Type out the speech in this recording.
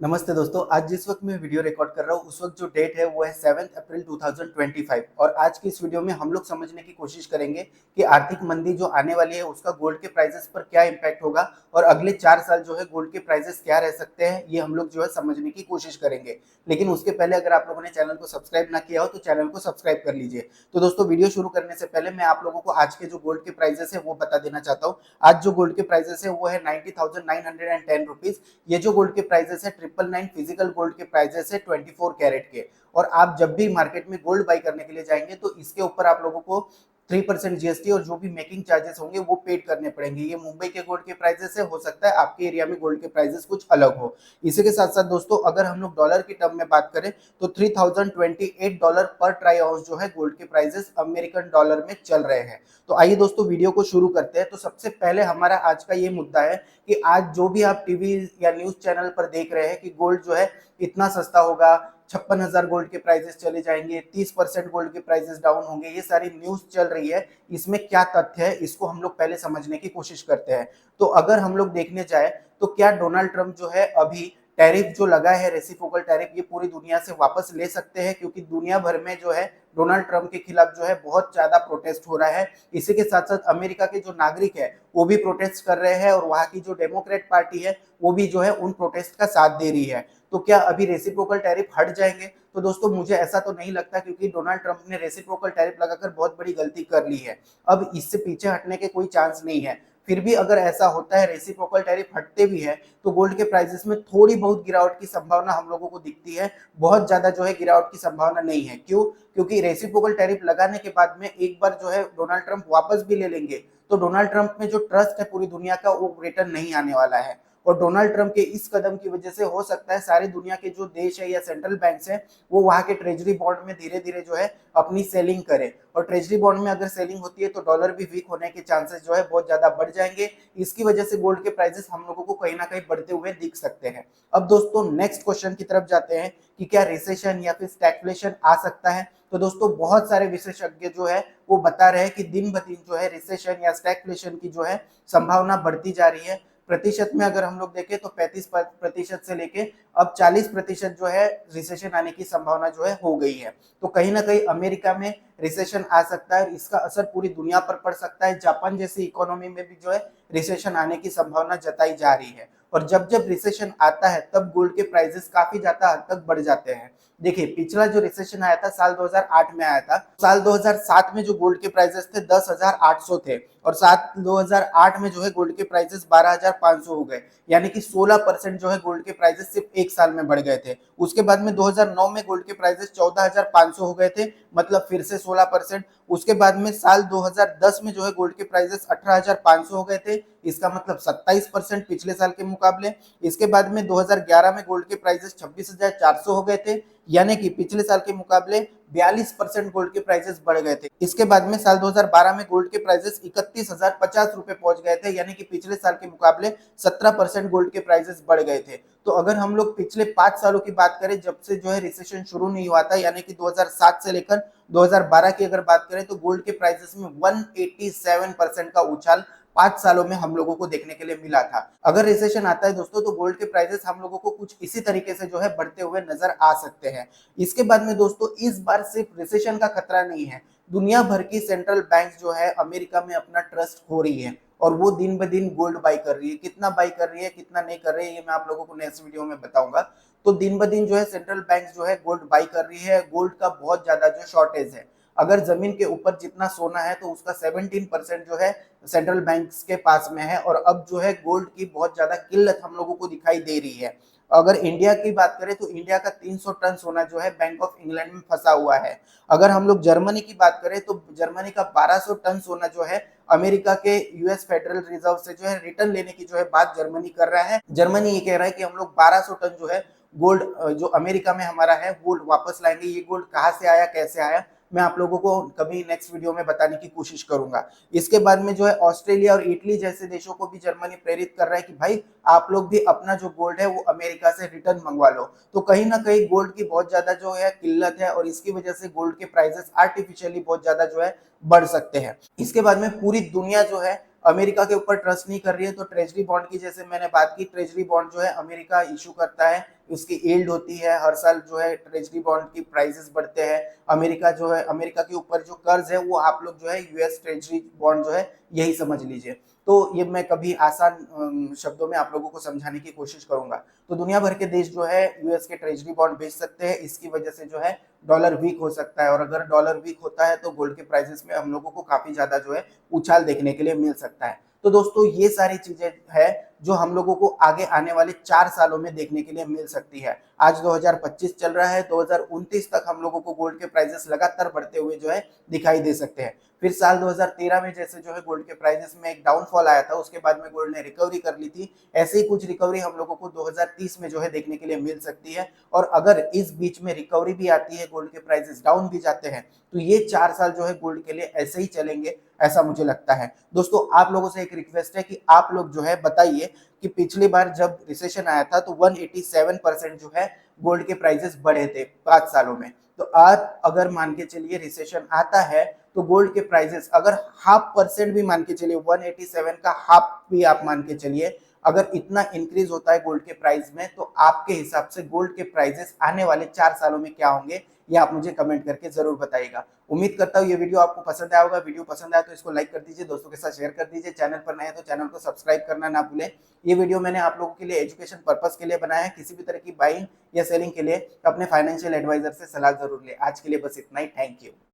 नमस्ते दोस्तों, आज जिस वक्त मैं वीडियो रिकॉर्ड कर रहा हूँ उस वक्त जो डेट है वो है 7 अप्रैल 2025 और आज की इस वीडियो में हम लोग समझने की कोशिश करेंगे कि आर्थिक मंदी जो आने वाली है उसका गोल्ड के प्राइसेस पर क्या इम्पैक्ट होगा और अगले 4 साल जो है गोल्ड के प्राइसेस क्या रह सकते हैं, ये हम लोग जो है समझने की कोशिश करेंगे। लेकिन उसके पहले अगर आप लोगों ने चैनल को सब्सक्राइब ना किया हो तो चैनल को सब्सक्राइब कर लीजिए। तो दोस्तों, वीडियो शुरू करने से पहले मैं आप लोगों को आज के जो गोल्ड के प्राइसेस है वो बता देना चाहता हूँ। आज जो गोल्ड के प्राइसेस है वो है 90,910 रुपीज। ये जो गोल्ड के प्राइसेस है 999 फिजिकल गोल्ड के प्राइसेस है 24 कैरेट के। और आप जब भी मार्केट में गोल्ड बाई करने के लिए जाएंगे तो इसके ऊपर आप लोगों को 3% जीएसटी और जो भी मेकिंग चार्जेस होंगे वो पेड करने पड़ेंगे। ये मुंबई के गोल्ड के प्राइसेस है, हो सकता है आपके एरिया में गोल्ड के प्राइसेस कुछ अलग हो। इसी के साथ साथ दोस्तों, अगर हम लोग डॉलर की टर्म में बात करें तो $3028 पर ट्राई आउंस जो है गोल्ड के प्राइसेस अमेरिकन डॉलर में चल रहे हैं। तो आइए दोस्तों, वीडियो को शुरू करते हैं। तो सबसे पहले हमारा आज का ये मुद्दा है कि आज जो भी आप टीवी या न्यूज चैनल पर देख रहे हैं कि गोल्ड जो है इतना सस्ता होगा, 56,000 गोल्ड के प्राइसेस चले जाएंगे, 30% गोल्ड के प्राइसेस डाउन होंगे, ये सारी न्यूज चल रही है। इसमें क्या तथ्य है इसको हम लोग पहले समझने की कोशिश करते हैं। तो अगर हम लोग देखने जाए तो क्या डोनाल्ड ट्रंप जो है अभी टैरिफ जो लगा है, रेसिप्रोकल टैरिफ, ये पूरी दुनिया से वापस ले सकते हैं? क्योंकि दुनिया भर में जो है डोनाल्ड ट्रंप के खिलाफ जो है बहुत ज्यादा प्रोटेस्ट हो रहा है। इसी के साथ साथ अमेरिका के जो नागरिक है वो भी प्रोटेस्ट कर रहे हैं और वहां की जो डेमोक्रेट पार्टी है वो भी जो है उन प्रोटेस्ट का साथ दे रही है। तो क्या अभी रेसिप्रोकल टैरिफ हट जाएंगे? तो दोस्तों, मुझे ऐसा तो नहीं लगता, क्योंकि डोनाल्ड ट्रंप ने रेसिप्रोकल टैरिफ लगाकर बहुत बड़ी गलती कर ली है। अब इससे पीछे हटने के कोई चांस नहीं है। फिर भी अगर ऐसा होता है, रेसिप्रोकल टैरिफ हटते भी है, तो गोल्ड के प्राइसेस में थोड़ी बहुत गिरावट की संभावना हम लोगों को दिखती है। बहुत ज्यादा जो है गिरावट की संभावना नहीं है। क्यों? क्योंकि रेसिप्रोकल टैरिफ लगाने के बाद में एक बार जो है डोनाल्ड ट्रंप वापस भी ले लेंगे तो डोनाल्ड ट्रंप में जो ट्रस्ट है पूरी दुनिया का वो रिटर्न नहीं आने वाला है। और डोनाल्ड ट्रंप के इस कदम की वजह से हो सकता है सारी दुनिया के जो देश है या सेंट्रल बैंक्स है वो वहां के ट्रेजरी बॉन्ड में धीरे धीरे जो है अपनी सेलिंग करे। और ट्रेजरी बॉन्ड में अगर सेलिंग होती है तो डॉलर भी वीक होने के चांसेस जो है बहुत ज्यादा बढ़ जाएंगे। इसकी वजह से गोल्ड के प्राइसेस हम लोगों को कहीं ना कहीं बढ़ते हुए दिख सकते हैं। अब दोस्तों, नेक्स्ट क्वेश्चन की तरफ जाते हैं कि क्या रिसेशन या फिर स्टैगफ्लेशन आ सकता है। तो दोस्तों, बहुत सारे विशेषज्ञ जो है वो बता रहे हैं कि दिन ब दिन जो है रिसेशन या स्टैगफ्लेशन की जो है संभावना बढ़ती जा रही है। प्रतिशत में अगर हम लोग देखें तो 35% से लेके अब 40% जो है रिसेशन आने की संभावना जो है हो गई है। तो कहीं ना कहीं अमेरिका में रिसेशन आ सकता है, इसका असर पूरी दुनिया पर पड़ सकता है। जापान जैसी इकोनॉमी में भी जो है रिसेशन आने की संभावना जताई जा रही है। और जब जब रिसेशन आता है तब गोल्ड के प्राइसेस काफी ज्यादा हद तक बढ़ जाते हैं। देखिए, पिछला जो रिसेशन आया था साल 2008 में आया था। साल 2007 में जो गोल्ड के प्राइसेस थे 10,800 थे और साल 2008 में जो है गोल्ड के प्राइसेस 12,500 हो गए। यानी कि 16% जो है गोल्ड के प्राइसेस सिर्फ एक साल में बढ़ गए थे। उसके बाद में 2009 में गोल्ड के प्राइसेस 14,500 हो गए थे, मतलब फिर से 16%। उसके बाद में साल 2010 में जो है गोल्ड के प्राइसेस 18,500 हो गए थे, इसका मतलब 27% पिछले साल के मुकाबले। इसके बाद में 2011 में गोल्ड के प्राइसेस 26,400 हो गए थे, यानी कि पिछले साल के मुकाबले 42% गोल्ड के प्राइसेस बढ़ गए थे। इसके बाद में साल 2012 में गोल्ड के प्राइसेस 31,050 रुपए पहुंच गए थे, यानी कि पिछले साल के मुकाबले 17% गोल्ड के प्राइसेस बढ़ गए थे। तो अगर हम लोग पिछले 5 सालों की बात करें, जब से जो है रिसेशन शुरू नहीं हुआ था, यानी कि 2007 से लेकर 2012 की अगर बात करें, तो गोल्ड के प्राइसेस में 187% का उछाल 5 सालों में हम लोगों को देखने के लिए मिला था। अगर रिसेशन आता है दोस्तों तो गोल्ड के प्राइसेस हम लोगों को कुछ इसी तरीके से जो है बढ़ते हुए नजर आ सकते हैं। इसके बाद में दोस्तों, इस बार सिर्फ रिसेशन का खतरा नहीं है, दुनिया भर की सेंट्रल बैंक जो है अमेरिका में अपना ट्रस्ट खो रही है और वो दिन ब दिन गोल्ड बाई कर रही है। कितना बाई कर रही है, कितना नहीं कर रही है, ये मैं आप लोगों को नेक्स्ट वीडियो में बताऊंगा। तो दिन ब दिन जो है सेंट्रल बैंक जो है गोल्ड बाई कर रही है। गोल्ड का बहुत ज्यादा जो शॉर्टेज है। अगर जमीन के ऊपर जितना सोना है तो उसका 17% जो है सेंट्रल बैंक्स के पास में है। और अब जो है गोल्ड की बहुत ज्यादा किल्लत हम लोगों को दिखाई दे रही है। अगर इंडिया की बात करें तो इंडिया का 300 टन सोना जो है बैंक ऑफ इंग्लैंड में फंसा हुआ है। अगर हम लोग जर्मनी की बात करें तो जर्मनी का 1200 टन सोना जो है अमेरिका के यूएस फेडरल रिजर्व से जो है रिटर्न लेने की जो है बात जर्मनी कर रहा है। जर्मनी ये कह रहा है कि हम लोग 1200 टन जो है गोल्ड जो अमेरिका में हमारा है गोल्ड वापस लाएंगे। ये गोल्ड कहाँ से आया, कैसे आया, मैं आप लोगों को कभी नेक्स्ट वीडियो में बताने की कोशिश करूंगा। इसके बाद में जो है ऑस्ट्रेलिया और इटली जैसे देशों को भी जर्मनी प्रेरित कर रहा है कि भाई आप लोग भी अपना जो गोल्ड है वो अमेरिका से रिटर्न मंगवा लो। तो कहीं ना कहीं गोल्ड की बहुत ज्यादा जो है किल्लत है और इसकी वजह से गोल्ड के प्राइसेस आर्टिफिशियली बहुत ज्यादा जो है बढ़ सकते हैं। इसके बाद में पूरी दुनिया जो है अमेरिका के ऊपर ट्रस्ट नहीं कर रही है तो ट्रेजरी बॉन्ड की जैसे मैंने बात की, ट्रेजरी बॉन्ड जो है अमेरिका इशू करता है, उसकी यील्ड होती है, हर साल जो है ट्रेजरी बॉन्ड की प्राइसेस बढ़ते हैं। अमेरिका जो है, अमेरिका के ऊपर जो कर्ज है वो आप लोग जो है यूएस ट्रेजरी बॉन्ड जो है यही समझ लीजिए। तो ये मैं कभी आसान शब्दों में आप लोगों को समझाने की कोशिश करूंगा। तो दुनिया भर के देश जो है यूएस के ट्रेजरी बॉन्ड बेच सकते हैं, इसकी वजह से जो है डॉलर वीक हो सकता है, और अगर डॉलर वीक होता है तो गोल्ड के प्राइसेस में हम लोगों को काफी ज्यादा जो है उछाल देखने के लिए मिल सकता है। तो दोस्तों ये सारी चीजें है जो हम लोगों को आगे आने वाले 4 सालों में देखने के लिए मिल सकती है। आज 2025 चल रहा है, 2029 तक हम लोगों को गोल्ड के प्राइसेस लगातार बढ़ते हुए जो है दिखाई दे सकते हैं। फिर साल 2013 में जैसे जो है गोल्ड के प्राइसेस में एक डाउनफॉल आया था, उसके बाद में गोल्ड ने रिकवरी कर ली थी, ऐसे ही कुछ रिकवरी हम लोगों को 2030 में जो है देखने के लिए मिल सकती है। और अगर इस बीच में रिकवरी भी आती है, गोल्ड के प्राइसेस डाउन भी जाते हैं, तो ये 4 साल जो है गोल्ड के लिए ऐसे ही चलेंगे, ऐसा मुझे लगता है। दोस्तों आप लोगों से एक रिक्वेस्ट है कि आप लोग जो है बताइए कि पिछली बार जब रिसेशन आया था तो 187% जो है गोल्ड के प्राइसेस बढ़े थे 5 सालों में। तो आज अगर मान के चलिए रिसेशन आता है तो गोल्ड के प्राइसेस अगर 0.5% भी मान के चलिए, 187 का हाफ भी आप मान के चलिए, अगर इतना इंक्रीज होता है गोल्ड के प्राइस में, तो आपके हिसाब से गोल्ड के प्राइसेस आने वाले 4 सालों में क्या होंगे, ये आप मुझे कमेंट करके जरूर बताइएगा। उम्मीद करता हूँ ये वीडियो आपको पसंद आया होगा। वीडियो पसंद आया तो इसको लाइक कर दीजिए, दोस्तों के साथ शेयर कर दीजिए, चैनल पर नए हैं तो चैनल को सब्सक्राइब करना ना भूलें। ये वीडियो मैंने आप लोगों के लिए एजुकेशन पर्पस के लिए बनाया है, किसी भी तरह की बाइंग या सेलिंग के लिए अपने फाइनेंशियल एडवाइजर से सलाह जरूर ले। आज के लिए बस इतना ही, थैंक यू।